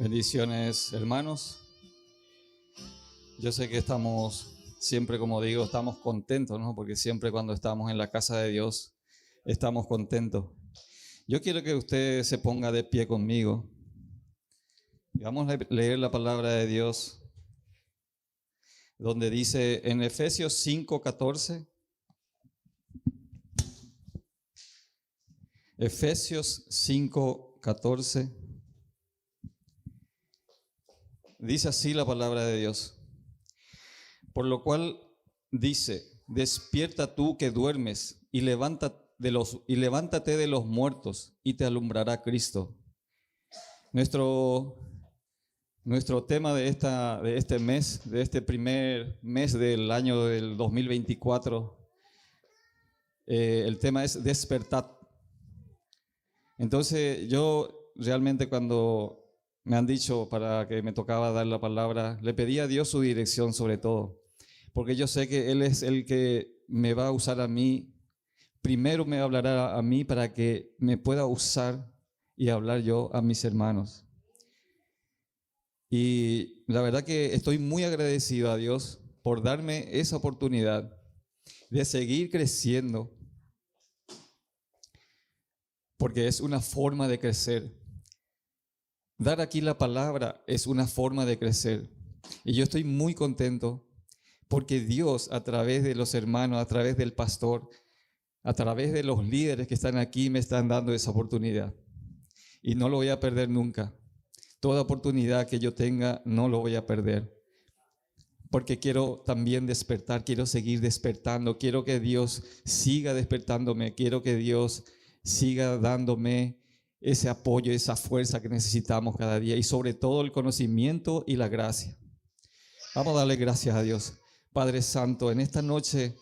Bendiciones, hermanos. Yo sé que estamos siempre, como digo, estamos contentos, ¿no? Porque siempre cuando estamos en la casa de Dios, estamos contentos. Yo quiero que usted se ponga de pie conmigo. Y vamos a leer la palabra de Dios, donde dice en Efesios 5:14. Efesios 5:14. Dice así la palabra de Dios. Por lo cual dice: despierta tú que duermes y levántate de los muertos y te alumbrará Cristo. Nuestro tema de este mes, de este primer mes del año del 2024, el tema es despertar. Entonces yo realmente, cuando me han dicho para que me tocaba dar la palabra, le pedí a Dios su dirección sobre todo, porque yo sé que Él es el que me va a usar a mí. Primero me hablará a mí para que me pueda usar y hablar yo a mis hermanos. Y la verdad que estoy muy agradecido a Dios por darme esa oportunidad de seguir creciendo, porque es una forma de crecer. Dar aquí la palabra es una forma de crecer. Y yo estoy muy contento porque Dios, a través de los hermanos, a través del pastor, a través de los líderes que están aquí, me están dando esa oportunidad. Y no lo voy a perder nunca. Toda oportunidad que yo tenga, no lo voy a perder. Porque quiero también despertar, quiero seguir despertando, quiero que Dios siga despertándome, quiero que Dios siga dándome ese apoyo, esa fuerza que necesitamos cada día, y sobre todo el conocimiento y la gracia. Vamos a darle gracias a Dios. Padre Santo, en esta noche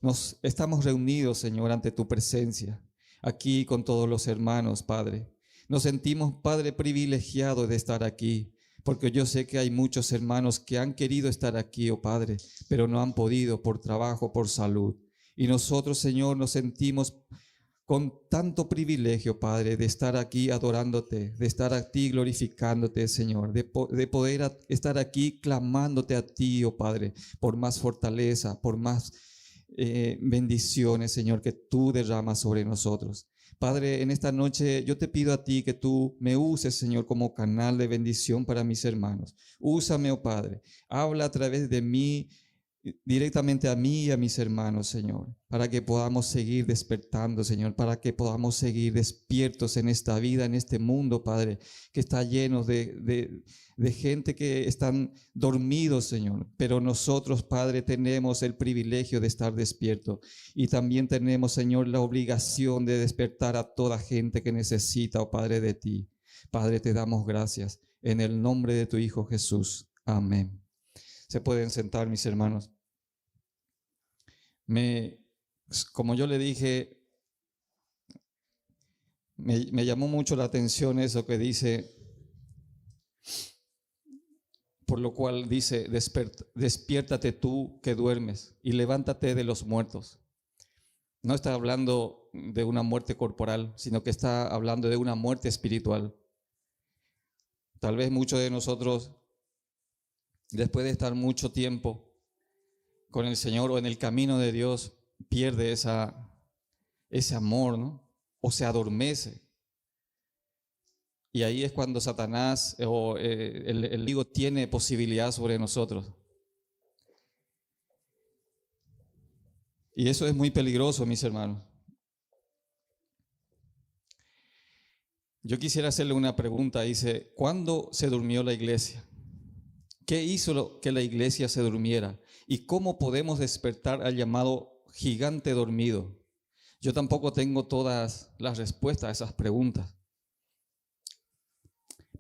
nos estamos reunidos, Señor, ante tu presencia, aquí con todos los hermanos, Padre. Nos sentimos, Padre, privilegiados de estar aquí, porque yo sé que hay muchos hermanos que han querido estar aquí, oh Padre, pero no han podido por trabajo, por salud. Y nosotros, Señor, nos sentimos con tanto privilegio, Padre, de estar aquí adorándote, de estar aquí glorificándote, Señor, de poder estar aquí clamándote a ti, oh Padre, por más fortaleza, por más bendiciones, Señor, que tú derramas sobre nosotros. Padre, en esta noche yo te pido a ti que tú me uses, Señor, como canal de bendición para mis hermanos. Úsame, oh Padre, habla a través de mí, directamente a mí y a mis hermanos, Señor, para que podamos seguir despertando, Señor, para que podamos seguir despiertos en esta vida, en este mundo, Padre, que está lleno de gente que están dormidos, Señor. Pero nosotros, Padre, tenemos el privilegio de estar despiertos, y también tenemos, Señor, la obligación de despertar a toda gente que necesita, oh Padre, de ti. Padre, te damos gracias en el nombre de tu Hijo Jesús. Amén. Se pueden sentar, mis hermanos. Como yo le dije, me llamó mucho la atención eso que dice, por lo cual dice: despiértate tú que duermes y levántate de los muertos. No está hablando de una muerte corporal, sino que está hablando de una muerte espiritual. Tal vez muchos de nosotros, después de estar mucho tiempo con el Señor o en el camino de Dios, pierde ese amor, ¿no? O se adormece. Y ahí es cuando Satanás o el enemigo tiene posibilidad sobre nosotros. Y eso es muy peligroso, mis hermanos. Yo quisiera hacerle una pregunta. Dice: ¿cuándo se durmió la iglesia? ¿Qué hizo que la iglesia se durmiera? ¿Y cómo podemos despertar al llamado gigante dormido? Yo tampoco tengo todas las respuestas a esas preguntas.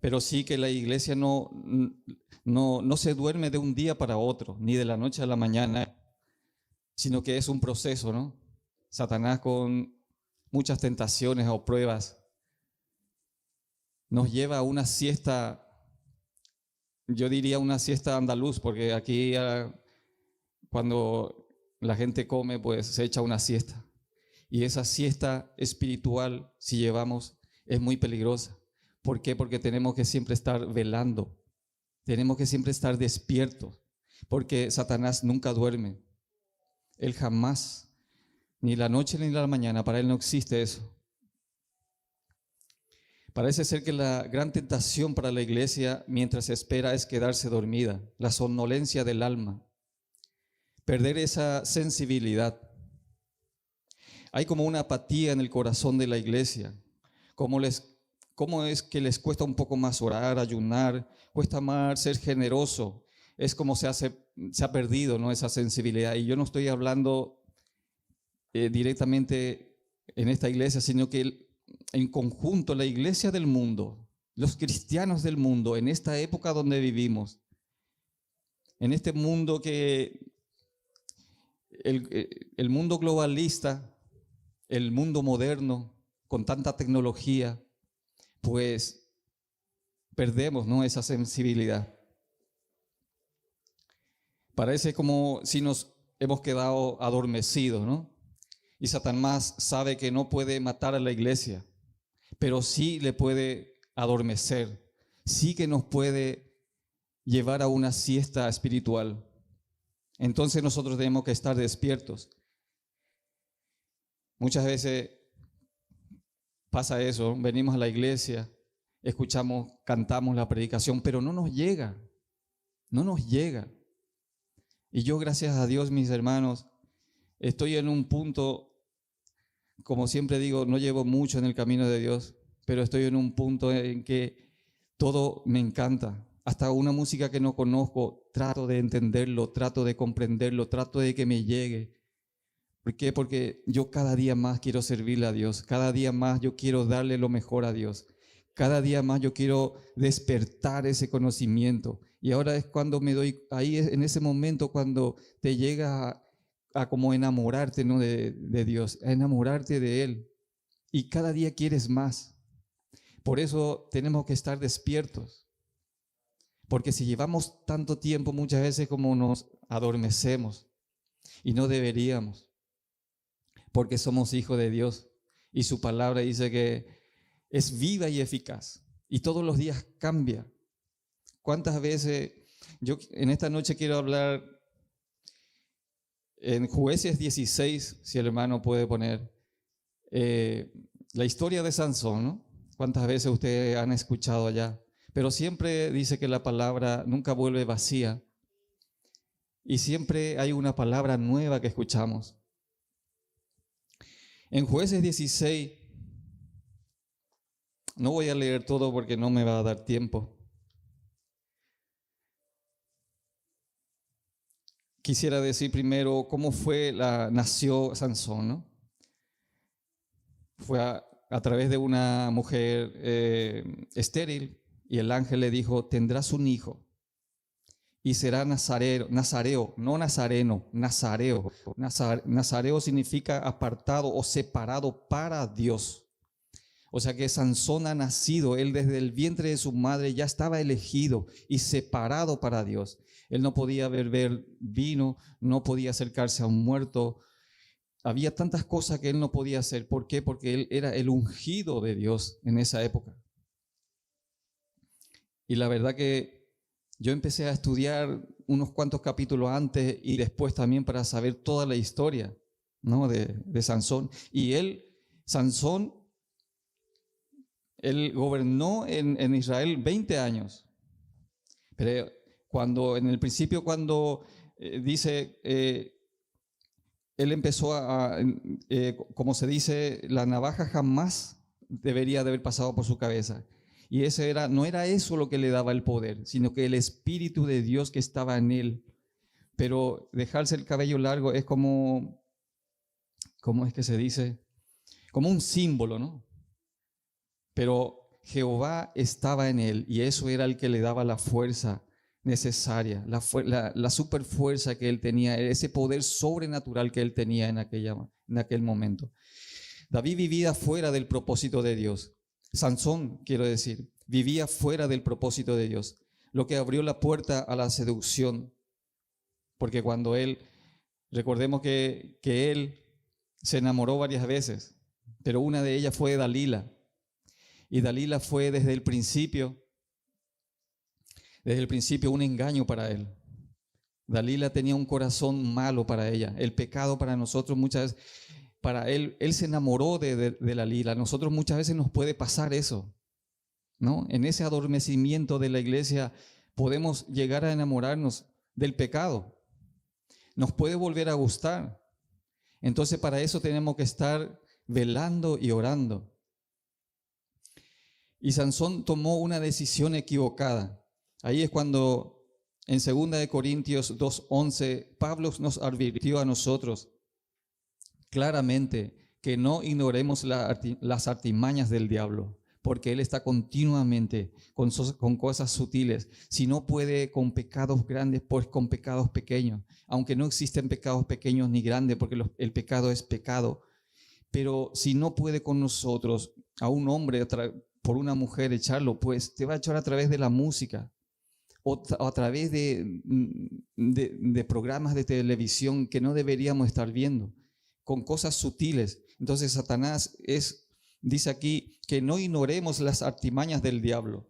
Pero sí que la iglesia no se duerme de un día para otro, ni de la noche a la mañana, sino que es un proceso, ¿no? Satanás, con muchas tentaciones o pruebas, nos lleva a una siesta. Yo diría una siesta andaluz, porque aquí cuando la gente come, pues se echa una siesta. Y esa siesta espiritual, si llevamos, es muy peligrosa, ¿Por qué? Porque tenemos que siempre estar velando, tenemos que siempre estar despiertos, porque Satanás nunca duerme. Él jamás, ni la noche ni la mañana, para él no existe eso. Parece ser que la gran tentación para la iglesia mientras se espera es quedarse dormida, la somnolencia del alma, perder esa sensibilidad. Hay como una apatía en el corazón de la iglesia. ¿Cómo es que les cuesta un poco más orar, ayunar? Cuesta más ser generoso. Es como se ha perdido, ¿no?, esa sensibilidad. Y yo no estoy hablando directamente en esta iglesia, sino que en conjunto la iglesia del mundo, los cristianos del mundo, en esta época donde vivimos, en este mundo que el mundo globalista, el mundo moderno, con tanta tecnología, pues perdemos, ¿no?, esa sensibilidad. Parece como si nos hemos quedado adormecidos, ¿no? Y Satanás sabe que no puede matar a la iglesia, pero sí le puede adormecer, sí que nos puede llevar a una siesta espiritual. Entonces nosotros tenemos que estar despiertos. Muchas veces pasa eso, venimos a la iglesia, escuchamos, cantamos la predicación, pero no nos llega, no nos llega. Y yo, gracias a Dios, mis hermanos, estoy en un punto, como siempre digo, no llevo mucho en el camino de Dios, pero estoy en un punto en que todo me encanta. Hasta una música que no conozco, trato de entenderlo, trato de comprenderlo, trato de que me llegue. ¿Por qué? Porque yo cada día más quiero servirle a Dios, cada día más yo quiero darle lo mejor a Dios, cada día más yo quiero despertar ese conocimiento. Y ahora es cuando me doy, ahí es en ese momento cuando te llega a como enamorarte, ¿no?, de Dios, a enamorarte de Él. Y cada día quieres más. Por eso tenemos que estar despiertos. Porque si llevamos tanto tiempo, muchas veces como nos adormecemos. Y no deberíamos. Porque somos hijos de Dios. Y su palabra dice que es viva y eficaz. Y todos los días cambia. ¿Cuántas veces? Yo en esta noche quiero hablar en Jueces 16, si el hermano puede poner, la historia de Sansón, ¿no? ¿Cuántas veces ustedes han escuchado allá? Pero siempre dice que la palabra nunca vuelve vacía. Y siempre hay una palabra nueva que escuchamos. En Jueces 16, no voy a leer todo porque no me va a dar tiempo. Quisiera decir primero cómo nació Sansón, ¿no? Fue a través de una mujer estéril, y el ángel le dijo: tendrás un hijo y será nazareo, no nazareno, nazareo. Nazareo significa apartado o separado para Dios. O sea que Sansón ha nacido, él desde el vientre de su madre ya estaba elegido y separado para Dios. Él no podía beber vino, no podía acercarse a un muerto. Había tantas cosas que él no podía hacer. ¿Por qué? Porque él era el ungido de Dios en esa época. Y la verdad que yo empecé a estudiar unos cuantos capítulos antes y después también para saber toda la historia, ¿no?, de Sansón. Y Sansón, él gobernó en Israel 20 años. Pero en el principio, cuando dice, él empezó como se dice, la navaja jamás debería de haber pasado por su cabeza. Y no era eso lo que le daba el poder, sino que el Espíritu de Dios que estaba en él. Pero dejarse el cabello largo es ¿cómo es que se dice? Como un símbolo, ¿no? Pero Jehová estaba en él y eso era el que le daba la fuerza necesaria, la super fuerza que él tenía, ese poder sobrenatural que él tenía en aquel momento. David vivía fuera del propósito de Dios. Sansón, quiero decir, vivía fuera del propósito de Dios, lo que abrió la puerta a la seducción. Porque cuando recordemos que él se enamoró varias veces, pero una de ellas fue Dalila. Y Dalila fue desde el principio un engaño para él. Dalila tenía un corazón malo para ella. El pecado para nosotros muchas veces, para él se enamoró de Dalila. A nosotros muchas veces nos puede pasar eso, ¿no? En ese adormecimiento de la iglesia podemos llegar a enamorarnos del pecado. Nos puede volver a gustar. Entonces para eso tenemos que estar velando y orando. Y Sansón tomó una decisión equivocada. Ahí es cuando en 2 Corintios 2:11 Pablo nos advirtió a nosotros claramente que no ignoremos las artimañas del diablo, porque él está continuamente con cosas sutiles. Si no puede con pecados grandes, pues con pecados pequeños, aunque no existen pecados pequeños ni grandes, porque el pecado es pecado. Pero si no puede con nosotros, a un hombre por una mujer echarlo, pues te va a echar a través de la música o a través de programas de televisión que no deberíamos estar viendo, con cosas sutiles. Entonces Satanás dice aquí que no ignoremos las artimañas del diablo.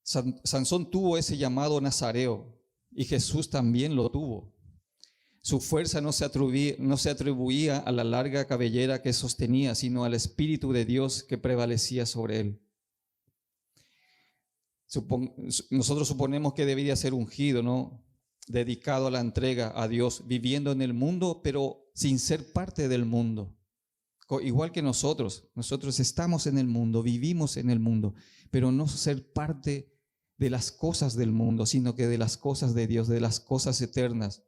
Sansón tuvo ese llamado nazareo y Jesús también lo tuvo. Su fuerza no se atribuía a la larga cabellera que sostenía, sino al Espíritu de Dios que prevalecía sobre él. Nosotros suponemos que debía ser ungido, ¿no? Dedicado a la entrega a Dios, viviendo en el mundo, pero sin ser parte del mundo. Igual que nosotros estamos en el mundo, vivimos en el mundo, pero no ser parte de las cosas del mundo, sino que de las cosas de Dios, de las cosas eternas.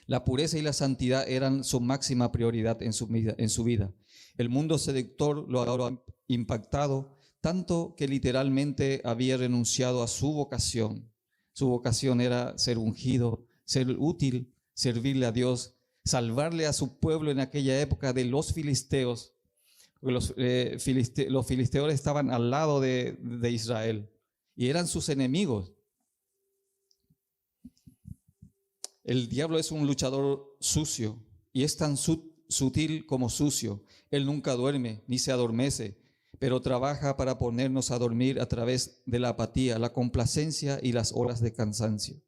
La pureza y la santidad eran su máxima prioridad en su vida. El mundo seductor lo había impactado tanto que literalmente había renunciado a su vocación. Su vocación era ser ungido, ser útil, servirle a Dios, salvarle a su pueblo en aquella época de los filisteos. Los filisteos estaban al lado de Israel y eran sus enemigos. El diablo es un luchador sucio y es tan sutil como sucio. Él nunca duerme ni se adormece, pero trabaja para ponernos a dormir a través de la apatía, la complacencia y las horas de cansancio.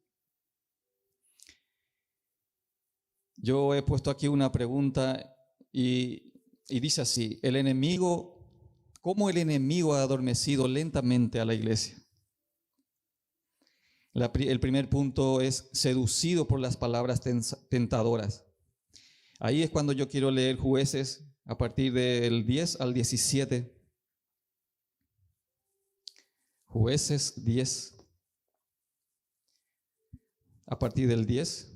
Yo he puesto aquí una pregunta y dice así: ¿cómo el enemigo ha adormecido lentamente a la iglesia? El primer punto es seducido por las palabras tentadoras. Ahí es cuando yo quiero leer Jueces a partir del 10 al 17. Jueces 10, a partir del 10.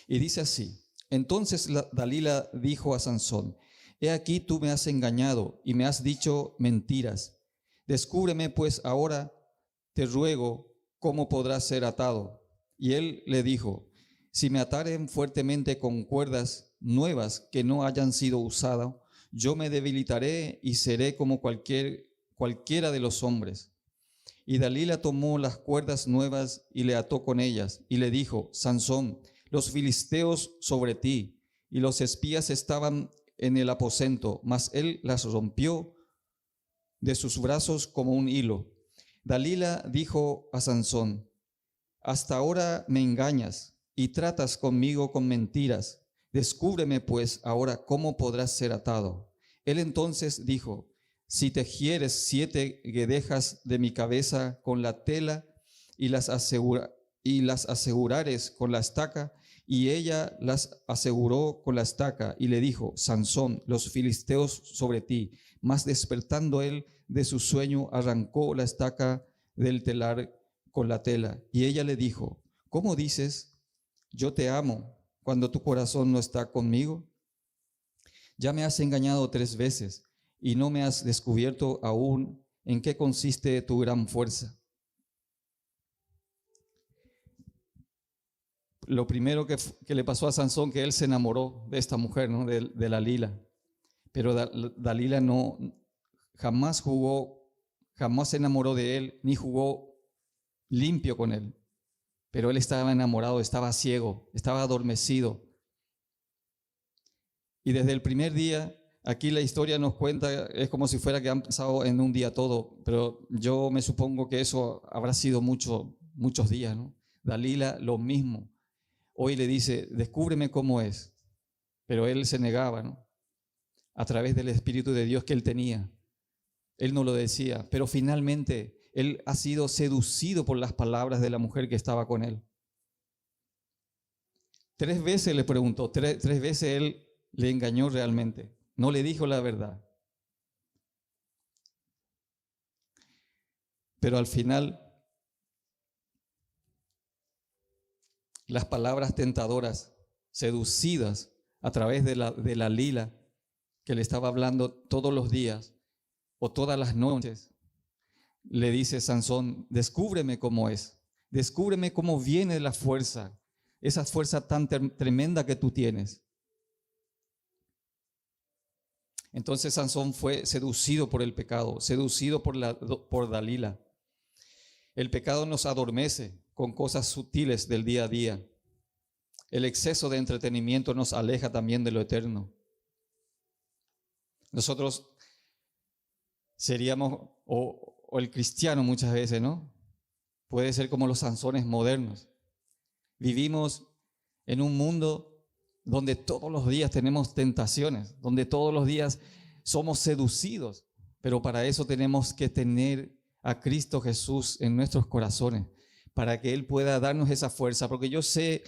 Y dice así: Entonces Dalila dijo a Sansón: He aquí tú me has engañado y me has dicho mentiras. Descúbreme pues ahora, te ruego, cómo podrás ser atado. Y él le dijo: Si me ataren fuertemente con cuerdas nuevas que no hayan sido usadas, yo me debilitaré y seré como cualquiera de los hombres. Y Dalila tomó las cuerdas nuevas y le ató con ellas, y le dijo: Sansón, los filisteos sobre ti, y los espías estaban en el aposento, mas él las rompió de sus brazos como un hilo. Dalila dijo a Sansón: Hasta ahora me engañas y tratas conmigo con mentiras. Descúbreme pues ahora cómo podrás ser atado. Él entonces dijo: Si tejieres 7 guedejas de mi cabeza con la tela y las asegurares con la estaca. Y ella las aseguró con la estaca y le dijo: Sansón, los filisteos sobre ti. Mas despertando él de su sueño, arrancó la estaca del telar con la tela. Y ella le dijo: ¿Cómo dices, yo te amo, cuando tu corazón no está conmigo? Ya me has engañado 3 veces y no me has descubierto aún en qué consiste tu gran fuerza. Lo primero que le pasó a Sansón, que él se enamoró de esta mujer, ¿no? de Dalila. Pero Dalila jamás se enamoró de él, ni jugó limpio con él. Pero él estaba enamorado, estaba ciego, estaba adormecido. Y desde el primer día aquí la historia nos cuenta, es como si fuera que han pasado en un día todo, pero yo me supongo que eso habrá sido muchos días, ¿no? Dalila lo mismo. Hoy le dice, descúbreme cómo es. Pero él se negaba, ¿no? A través del Espíritu de Dios que él tenía. Él no lo decía, pero finalmente él ha sido seducido por las palabras de la mujer que estaba con él. 3 veces le preguntó, tres veces él le engañó realmente. No le dijo la verdad. Pero al final, las palabras tentadoras, seducidas a través de la lila que le estaba hablando todos los días o todas las noches, le dice Sansón, descúbreme cómo es, descúbreme cómo viene la fuerza, esa fuerza tan tremenda que tú tienes. Entonces Sansón fue seducido por el pecado, seducido por Dalila. El pecado nos adormece con cosas sutiles del día a día. El exceso de entretenimiento nos aleja también de lo eterno. Nosotros seríamos, o el cristiano muchas veces, ¿no? Puede ser como los Sansones modernos. Vivimos en un mundo donde todos los días tenemos tentaciones, donde todos los días somos seducidos, pero para eso tenemos que tener a Cristo Jesús en nuestros corazones, para que Él pueda darnos esa fuerza, porque yo sé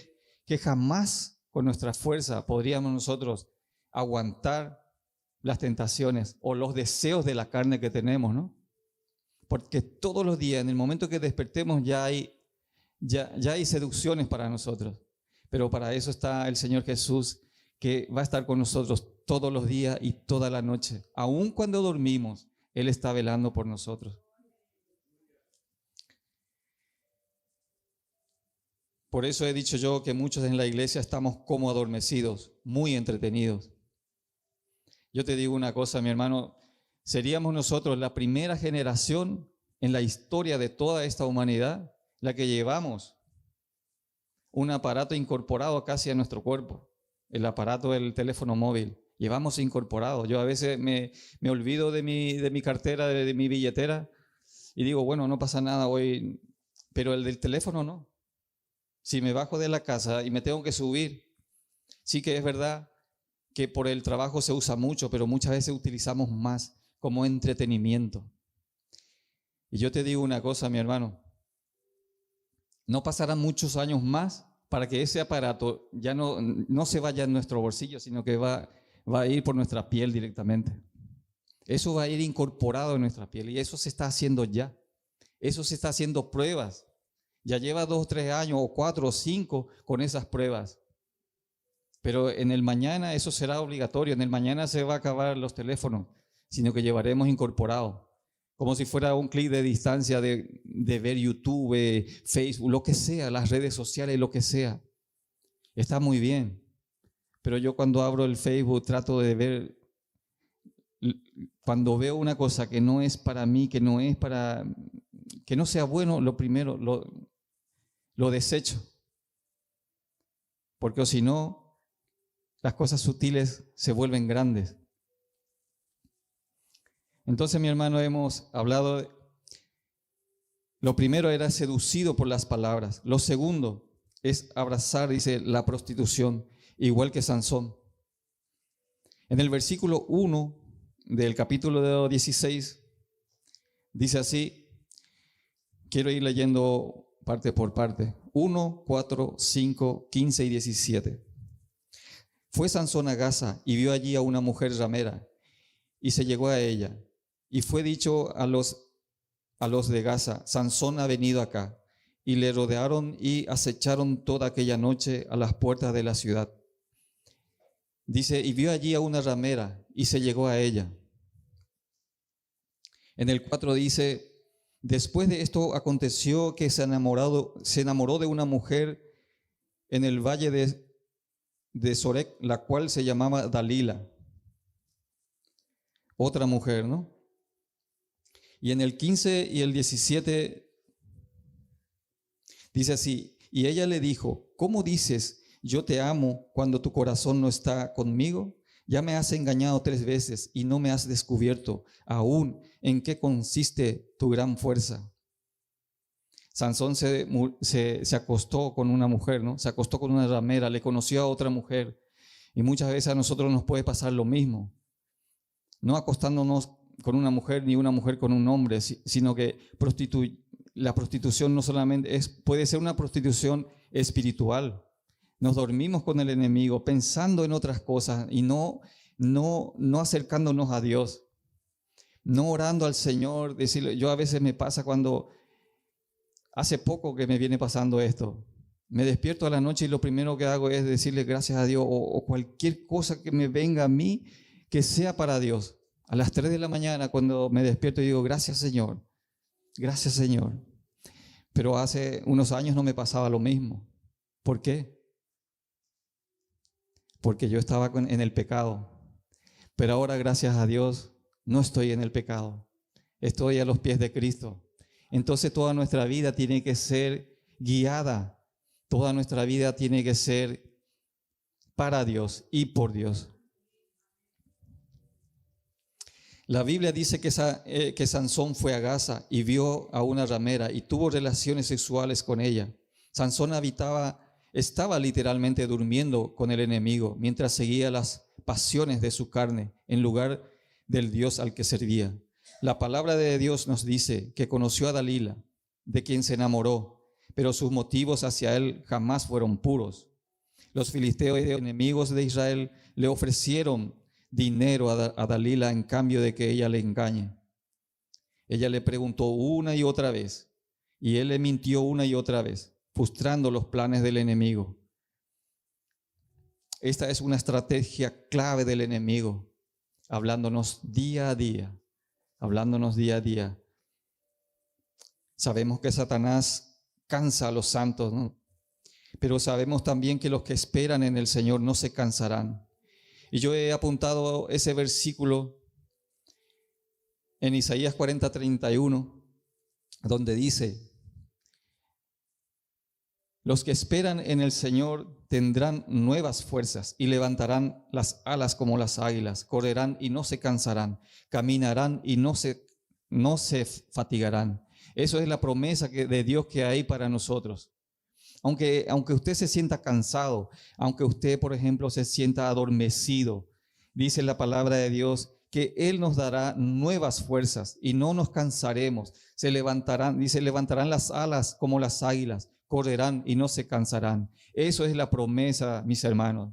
que jamás con nuestra fuerza podríamos nosotros aguantar las tentaciones o los deseos de la carne que tenemos, ¿no? Porque todos los días, en el momento que despertemos, ya hay seducciones para nosotros. Pero para eso está el Señor Jesús, que va a estar con nosotros todos los días y toda la noche. Aun cuando dormimos, Él está velando por nosotros. Por eso he dicho yo que muchos en la iglesia estamos como adormecidos, muy entretenidos. Yo te digo una cosa, mi hermano, seríamos nosotros la primera generación en la historia de toda esta humanidad, la que llevamos un aparato incorporado casi a nuestro cuerpo, el aparato del teléfono móvil. Llevamos incorporado. Yo a veces me olvido de mi cartera, de mi billetera, y digo, bueno, no pasa nada hoy, pero el del teléfono no. Si me bajo de la casa y me tengo que subir, sí que es verdad que por el trabajo se usa mucho, pero muchas veces utilizamos más como entretenimiento. Y yo te digo una cosa, mi hermano, no pasarán muchos años más para que ese aparato ya no se vaya en nuestro bolsillo, sino que va a ir por nuestra piel directamente. Eso va a ir incorporado en nuestra piel y eso se está haciendo ya. Eso se está haciendo pruebas. Ya lleva 2 o 3 años o 4 o 5 con esas pruebas. Pero en el mañana eso será obligatorio. En el mañana se va a acabar los teléfonos, sino que llevaremos incorporado. Como si fuera un clic de distancia de ver YouTube, Facebook, lo que sea, las redes sociales, lo que sea. Está muy bien. Pero yo cuando abro el Facebook trato de ver, cuando veo una cosa que no es para mí, que no sea bueno, lo primero lo desecho. Porque si no, las cosas sutiles se vuelven grandes. Entonces, mi hermano, hemos hablado, lo primero era seducido por las palabras. Lo segundo es abrazar, dice, la prostitución, igual que Sansón. En el versículo 1 del capítulo 16, dice así, quiero ir leyendo parte por parte. 1, 4, 5, 15 y 17. Fue Sansón a Gaza y vio allí a una mujer ramera y se llegó a ella. Y fue dicho a los de Gaza, Sansón ha venido acá. Y le rodearon y acecharon toda aquella noche a las puertas de la ciudad. Dice, y vio allí a una ramera y se llegó a ella. En el 4 dice, después de esto aconteció que se enamoró de una mujer en el valle de Sorek, la cual se llamaba Dalila. Otra mujer, ¿no? Y en el 15 y el 17 dice así, y ella le dijo, ¿cómo dices, yo te amo cuando tu corazón no está conmigo? Ya me has engañado 3 veces y no me has descubierto aún en qué consiste tu gran fuerza. Sansón se acostó con una mujer, ¿no? Se acostó con una ramera, le conoció a otra mujer. Y muchas veces a nosotros nos puede pasar lo mismo. No acostándonos con una mujer ni una mujer con un hombre, sino que la prostitución no solamente puede ser una prostitución espiritual. Nos dormimos con el enemigo pensando en otras cosas y no acercándonos a Dios, no orando al Señor. Decirle, yo a veces me pasa cuando, hace poco que me viene pasando esto, me despierto a la noche y lo primero que hago es decirle gracias a Dios o cualquier cosa que me venga a mí que sea para Dios. A las 3 de la mañana cuando me despierto digo gracias Señor, gracias Señor. Pero hace unos años no me pasaba lo mismo. ¿Por qué? Porque yo estaba en el pecado. Pero ahora, gracias a Dios, no estoy en el pecado. Estoy a los pies de Cristo. Entonces toda nuestra vida tiene que ser guiada. Toda nuestra vida tiene que ser para Dios y por Dios. La Biblia dice que Sansón fue a Gaza y vio a una ramera y tuvo relaciones sexuales con ella. Sansón estaba literalmente durmiendo con el enemigo mientras seguía las pasiones de su carne en lugar del Dios al que servía. La palabra de Dios nos dice que conoció a Dalila, de quien se enamoró, pero sus motivos hacia él jamás fueron puros. Los filisteos, enemigos de Israel, le ofrecieron dinero a Dalila en cambio de que ella le engañe. Ella le preguntó una y otra vez, y él le mintió una y otra vez, frustrando los planes del enemigo. Esta es una estrategia clave del enemigo, hablándonos día a día, Sabemos que Satanás cansa a los santos, ¿no? Pero sabemos también que los que esperan en el Señor no se cansarán. Y yo he apuntado ese versículo en Isaías 40:31, donde dice: los que esperan en el Señor tendrán nuevas fuerzas y levantarán las alas como las águilas, correrán y no se cansarán, caminarán y no se fatigarán. Eso es la promesa de Dios que hay para nosotros. Aunque usted se sienta cansado, aunque usted, por ejemplo, se sienta adormecido, dice la palabra de Dios que Él nos dará nuevas fuerzas y no nos cansaremos. Levantarán las alas como las águilas, correrán y no se cansarán. Eso es la promesa, mis hermanos.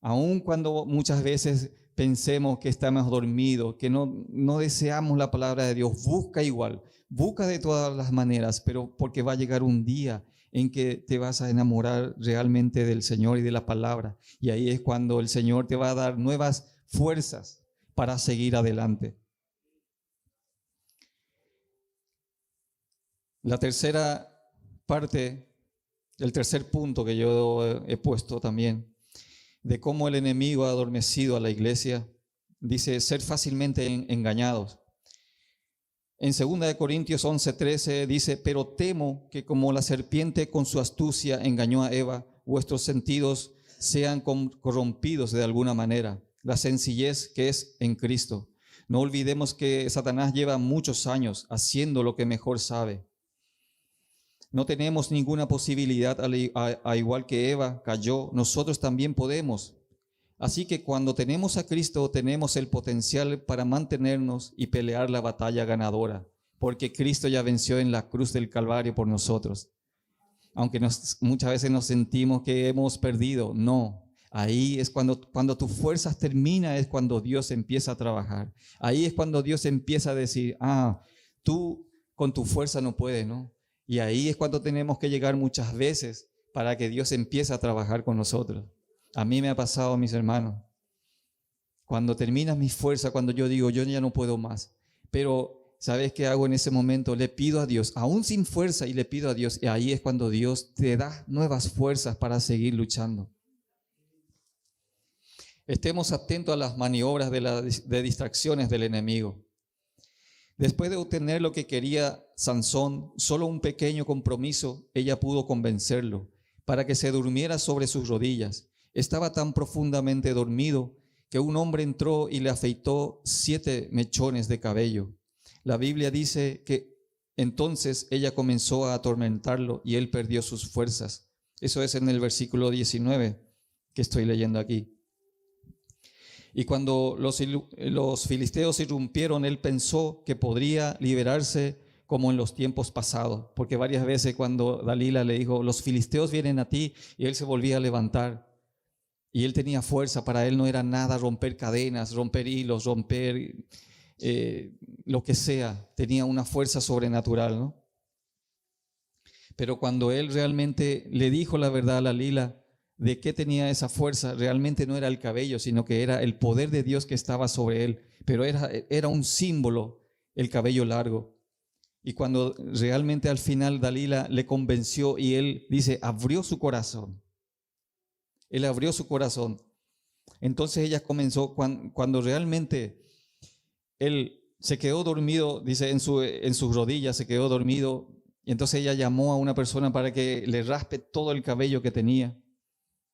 Aun cuando muchas veces pensemos que estamos dormidos, que no deseamos la palabra de Dios, busca de todas las maneras, pero porque va a llegar un día en que te vas a enamorar realmente del Señor y de la palabra. Y ahí es cuando el Señor te va a dar nuevas fuerzas para seguir adelante. La tercera parte, el tercer punto que yo he puesto también, de cómo el enemigo ha adormecido a la iglesia, dice ser fácilmente engañados. En 2 Corintios 11:13 dice: pero temo que como la serpiente con su astucia engañó a Eva, vuestros sentidos sean corrompidos de alguna manera. La sencillez que es en Cristo. No olvidemos que Satanás lleva muchos años haciendo lo que mejor sabe. No tenemos ninguna posibilidad, a igual que Eva cayó, nosotros también podemos. Así que cuando tenemos a Cristo, tenemos el potencial para mantenernos y pelear la batalla ganadora, porque Cristo ya venció en la cruz del Calvario por nosotros. Aunque muchas veces nos sentimos que hemos perdido, no. Ahí es cuando tus fuerzas terminan, es cuando Dios empieza a trabajar. Ahí es cuando Dios empieza a decir: tú con tu fuerza no puedes, ¿no? Y ahí es cuando tenemos que llegar muchas veces para que Dios empiece a trabajar con nosotros. A mí me ha pasado, mis hermanos, cuando termina mi fuerza, cuando yo digo, yo ya no puedo más. Pero, ¿sabes qué hago en ese momento? Le pido a Dios, aún sin fuerza, y le pido a Dios. Y ahí es cuando Dios te da nuevas fuerzas para seguir luchando. Estemos atentos a las maniobras de distracciones del enemigo. Después de obtener lo que quería Sansón, solo un pequeño compromiso, ella pudo convencerlo para que se durmiera sobre sus rodillas. Estaba tan profundamente dormido que un hombre entró y le afeitó 7 mechones de cabello. La Biblia dice que entonces ella comenzó a atormentarlo y él perdió sus fuerzas. Eso es en el versículo 19 que estoy leyendo aquí. Y cuando los filisteos irrumpieron, él pensó que podría liberarse como en los tiempos pasados, porque varias veces cuando Dalila le dijo, los filisteos vienen a ti, y él se volvía a levantar, y él tenía fuerza. Para él no era nada romper cadenas, romper hilos, romper lo que sea, tenía una fuerza sobrenatural, ¿no? Pero cuando él realmente le dijo la verdad a Dalila, de qué tenía esa fuerza, realmente no era el cabello, sino que era el poder de Dios que estaba sobre él, pero era un símbolo, el cabello largo. Y cuando realmente al final Dalila le convenció y él dice, abrió su corazón, él abrió su corazón. Entonces ella comenzó, cuando realmente él se quedó dormido, dice en sus rodillas se quedó dormido, y entonces ella llamó a una persona para que le raspe todo el cabello que tenía.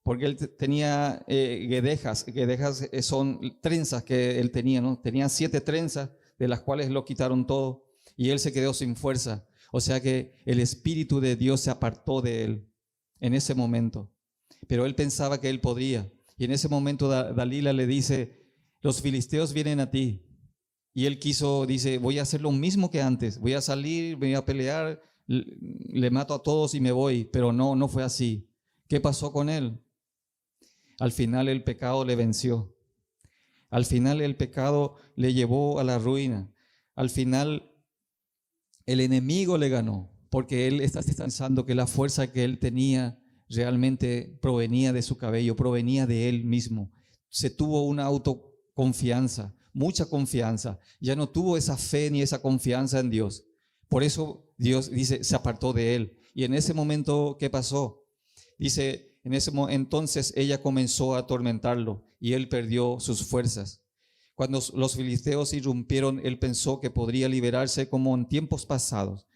Porque él tenía guedejas son trenzas que él tenía, ¿no? Tenía 7 trenzas, de las cuales lo quitaron todo, y él se quedó sin fuerza. O sea que el Espíritu de Dios se apartó de él en ese momento. Pero él pensaba que él podría. Y en ese momento Dalila le dice, los filisteos vienen a ti. Y él dice, voy a hacer lo mismo que antes. Voy a salir, voy a pelear, le mato a todos y me voy. Pero no fue así. ¿Qué pasó con él? Al final el pecado le venció. Al final el pecado le llevó a la ruina. Al final el enemigo le ganó, porque él está pensando que la fuerza que él tenía realmente provenía de su cabello, provenía de él mismo. Se tuvo una autoconfianza, mucha confianza. Ya no tuvo esa fe ni esa confianza en Dios. Por eso Dios dice, se apartó de él. Y en ese momento, ¿qué pasó? Dice, entonces ella comenzó a atormentarlo y él perdió sus fuerzas. Cuando los filisteos irrumpieron, él pensó que podría liberarse como en tiempos pasados,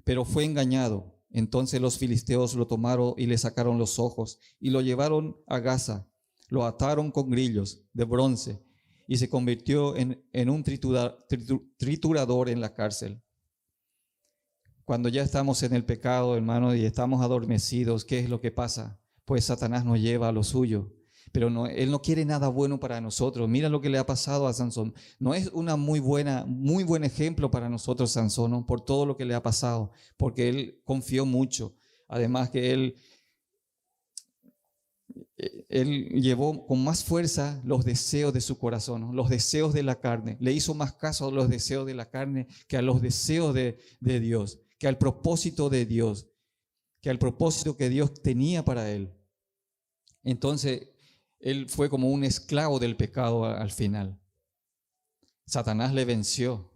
pero fue engañado. Entonces los filisteos lo tomaron y le sacaron los ojos y lo llevaron a Gaza. Lo ataron con grillos de bronce y se convirtió en un triturador en la cárcel. Cuando ya estamos en el pecado, hermano, y estamos adormecidos, ¿qué es lo que pasa? Pues Satanás nos lleva a lo suyo, pero él no quiere nada bueno para nosotros. Mira lo que le ha pasado a Sansón. No es una muy buen ejemplo para nosotros Sansón, ¿no? Por todo lo que le ha pasado, porque él confió mucho. Además que él llevó con más fuerza los deseos de su corazón, ¿no? Los deseos de la carne. Le hizo más caso a los deseos de la carne que a los deseos de Dios, que al propósito de Dios, que al propósito que Dios tenía para él. Entonces, él fue como un esclavo del pecado al final. Satanás le venció.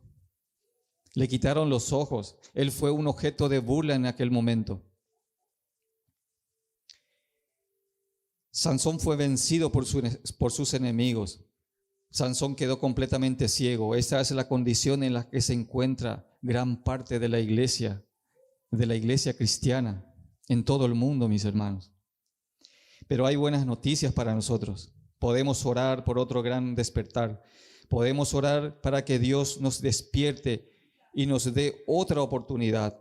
Le quitaron los ojos. Él fue un objeto de burla en aquel momento. Sansón fue vencido por sus enemigos. Sansón quedó completamente ciego. Esa es la condición en la que se encuentra gran parte de la iglesia cristiana en todo el mundo, mis hermanos. Pero hay buenas noticias para nosotros. Podemos orar por otro gran despertar. Podemos orar para que Dios nos despierte y nos dé otra oportunidad.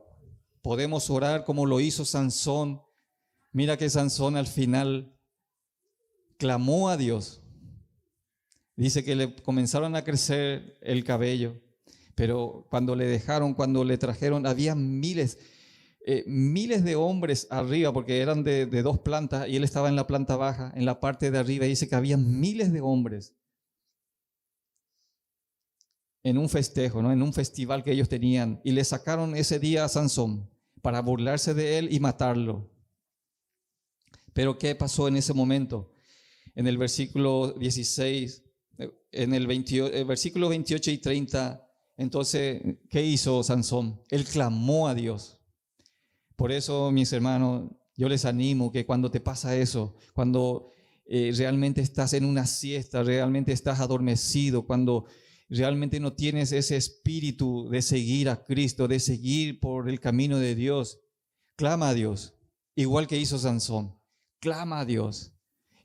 Podemos orar como lo hizo Sansón. Mira que Sansón al final clamó a Dios. Dice que le comenzaron a crecer el cabello, pero cuando le trajeron, había miles de hombres arriba, porque eran de 2 plantas y él estaba en la planta baja, en la parte de arriba. Dice que había miles de hombres en un festejo, ¿no? En un festival que ellos tenían, y le sacaron ese día a Sansón para burlarse de él y matarlo. Pero ¿qué pasó en ese momento? En el versículo 16, en el versículo 28 y 30, entonces, ¿qué hizo Sansón? Él clamó a Dios. Por eso, mis hermanos, yo les animo que cuando te pasa eso, cuando realmente estás en una siesta, realmente estás adormecido, cuando realmente no tienes ese espíritu de seguir a Cristo, de seguir por el camino de Dios, clama a Dios, igual que hizo Sansón. Clama a Dios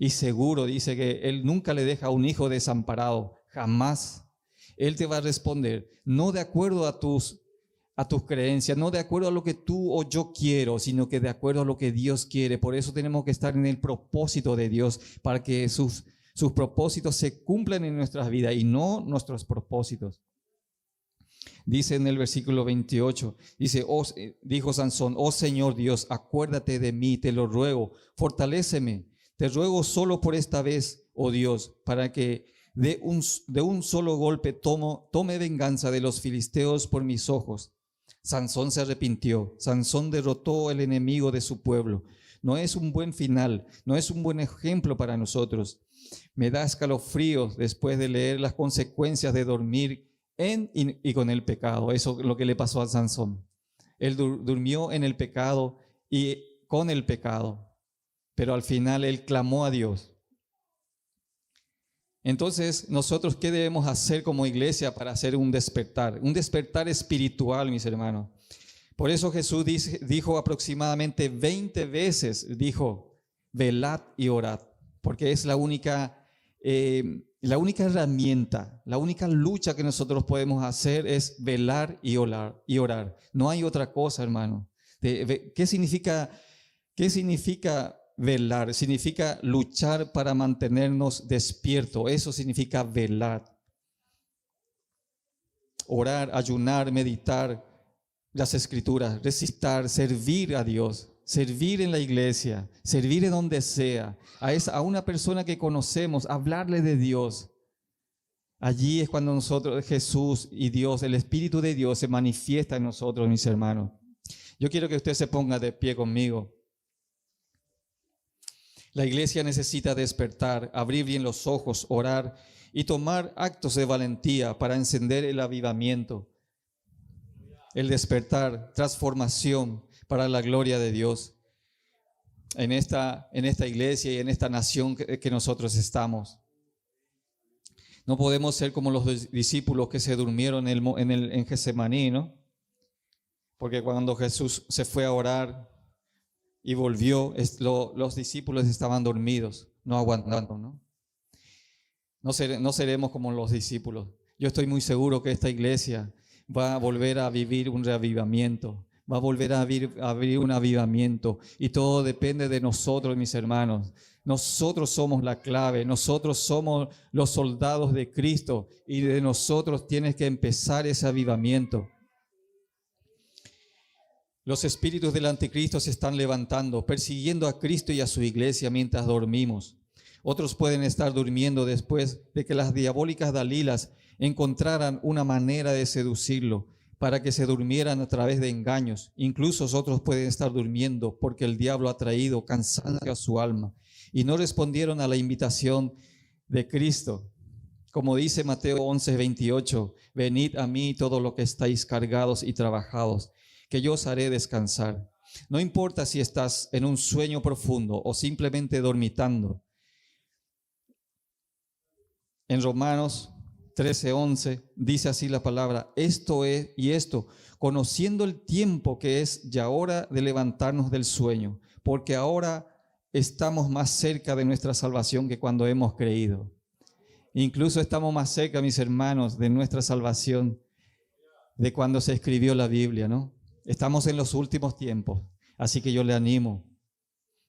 y seguro, dice que Él nunca le deja a un hijo desamparado, jamás. Él te va a responder, no de acuerdo a tus creencias, no de acuerdo a lo que tú o yo quiero, sino que de acuerdo a lo que Dios quiere. Por eso tenemos que estar en el propósito de Dios, para que sus propósitos se cumplan en nuestras vidas y no nuestros propósitos. Dice en el versículo 28, dice, dijo Sansón, oh Señor Dios, acuérdate de mí, te lo ruego, fortaléceme, te ruego solo por esta vez, oh Dios, para que de un solo golpe tome venganza de los filisteos por mis ojos. Sansón se arrepintió, Sansón derrotó al enemigo de su pueblo. No es un buen final, no es un buen ejemplo para nosotros. Me da escalofríos después de leer las consecuencias de dormir y con el pecado. Eso es lo que le pasó a Sansón. Él durmió en el pecado y con el pecado, pero al final él clamó a Dios. Entonces, nosotros, ¿qué debemos hacer como iglesia para hacer un despertar espiritual, mis hermanos? Por eso Jesús dijo aproximadamente 20 veces, dijo, velad y orad, porque es la única herramienta, la única lucha que nosotros podemos hacer es velar y orar. No hay otra cosa, hermano. ¿Qué significa velar? Significa luchar para mantenernos despiertos. Eso significa velar. Orar, ayunar, meditar las Escrituras, resistir, servir a Dios. Servir en la iglesia, servir en donde sea, a una persona que conocemos, hablarle de Dios. Allí es cuando nosotros, Jesús y Dios, el Espíritu de Dios se manifiesta en nosotros, mis hermanos. Yo quiero que usted se ponga de pie conmigo. La iglesia necesita despertar, abrir bien los ojos, orar y tomar actos de valentía para encender el avivamiento, el despertar, transformación para la gloria de Dios en esta iglesia y en esta nación que nosotros estamos. No podemos ser como los discípulos que se durmieron en Getsemaní, ¿no? Porque cuando Jesús se fue a orar y volvió, los discípulos estaban dormidos, no aguantando, ¿no? No seremos como los discípulos. Yo estoy muy seguro que esta iglesia va a volver a vivir un reavivamiento. Va a volver a abrir un avivamiento, y todo depende de nosotros, mis hermanos. Nosotros somos la clave, nosotros somos los soldados de Cristo, y de nosotros tiene que empezar ese avivamiento. Los espíritus del anticristo se están levantando, persiguiendo a Cristo y a su iglesia mientras dormimos. Otros pueden estar durmiendo después de que las diabólicas Dalilas encontraran una manera de seducirlo, para que se durmieran a través de engaños. Incluso otros pueden estar durmiendo porque el diablo ha traído cansancio a su alma y no respondieron a la invitación de Cristo. Como dice Mateo 11:28, venid a mí todos los que estáis cargados y trabajados, que yo os haré descansar. No importa si estás en un sueño profundo o simplemente dormitando. En Romanos 13:11 dice así la palabra, conociendo el tiempo que es ya hora de levantarnos del sueño, porque ahora estamos más cerca de nuestra salvación que cuando hemos creído. Incluso estamos más cerca, mis hermanos, de nuestra salvación de cuando se escribió la Biblia, ¿no? Estamos en los últimos tiempos, así que yo le animo.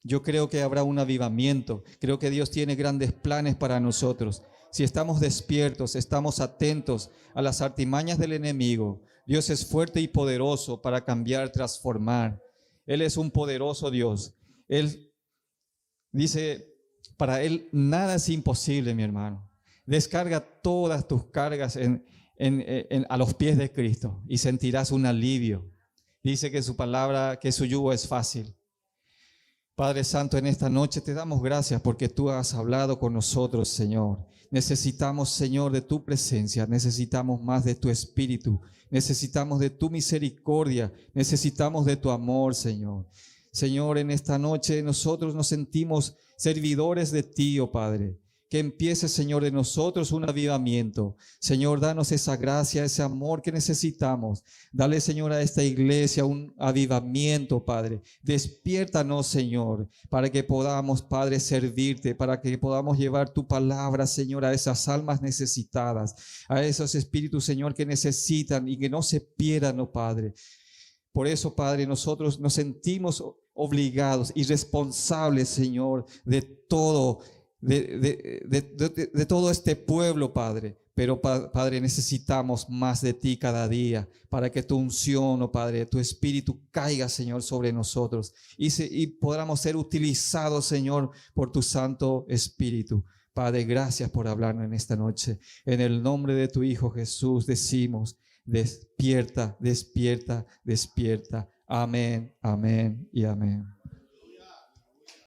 Yo creo que habrá un avivamiento, creo que Dios tiene grandes planes para nosotros. Si estamos despiertos, estamos atentos a las artimañas del enemigo, Dios es fuerte y poderoso para cambiar, transformar. Él es un poderoso Dios. Él dice, para Él nada es imposible, mi hermano. Descarga todas tus cargas a los pies de Cristo y sentirás un alivio. Dice que su palabra, que su yugo es fácil. Padre Santo, en esta noche te damos gracias porque tú has hablado con nosotros, Señor. Necesitamos, Señor, de tu presencia, necesitamos más de tu espíritu, necesitamos de tu misericordia, necesitamos de tu amor, Señor. Señor, en esta noche nosotros nos sentimos servidores de ti, oh Padre. que empiece, Señor, de nosotros un avivamiento. Señor, danos esa gracia, ese amor que necesitamos. Dale, Señor, a esta iglesia un avivamiento, Padre. Despiértanos, Señor, para que podamos, Padre, servirte, para que podamos llevar tu palabra, Señor, a esas almas necesitadas, a esos espíritus, Señor, que necesitan y que no se pierdan, oh Padre. Por eso, Padre, nosotros nos sentimos obligados y responsables, Señor, de todo, de todo este pueblo, Padre. Pero, Padre, necesitamos más de ti cada día para que tu unción, oh Padre, tu espíritu caiga, Señor, sobre nosotros y podamos ser utilizados, Señor, por tu Santo Espíritu. Padre, gracias por hablarnos en esta noche. En el nombre de tu Hijo Jesús decimos: despierta, despierta, despierta. Amén, amén y amén.